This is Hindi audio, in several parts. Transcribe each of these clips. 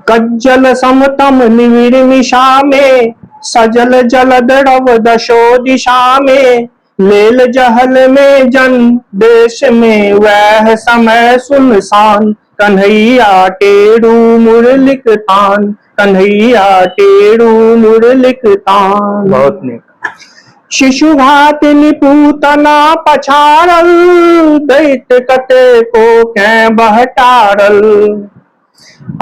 कज्जल समतम निविड़ निशा में, सजल जल द्रव दशो दिशा में। लेल जहल में जन देश में, वह समय सुनसान। कन्हैया टेढ़ू मुरलिक तान, कन्हैया टेढ़ू मुरलिक तान। बहुत नेक। शिशु भात निपूतना पछाड़ल, दैत्य कते को कै बहटारल।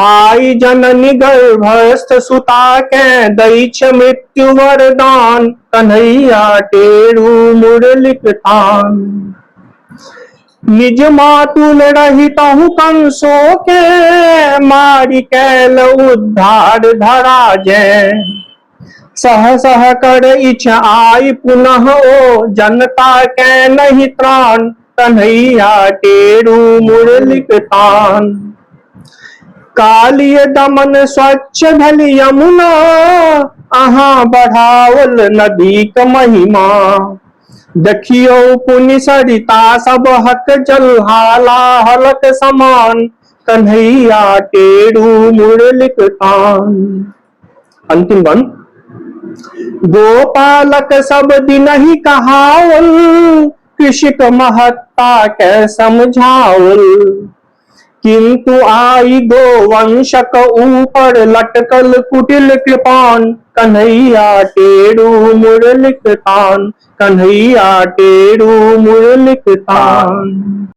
आई जननी गर्भस्थ सुता के, दैछ मृत्यु वरदान। कन्हैया टेढ़ू मुरलिक तान। निज मातुल रहितहु कंसों के, मारी कैल उद्धार धरा जय। सह सह कर इच्छ आई पुनः ओ, जनता के नहीं त्राण। कन्हैया टेढ़ू मुरलिक तान। कालिय दमन स्वच्छ भल यमुना, अहाँ बढ़ावल नदी क महिमा। देखियो पुनि सरिता सब हक जल, हाला हलक समान। कन्हैया टेढ़ू मुरलिक तान। अंतिम बंद। गोपालक सब दिन ही कहावल, कृषिक महत्ता के समझावल। किंतु आई गोवंशक ऊपर, लटकल कुटिल कृपान। कन्हैया टेढ़ू मुरलिक तान, कन्हैया टेढ़ू मुरलिक तान।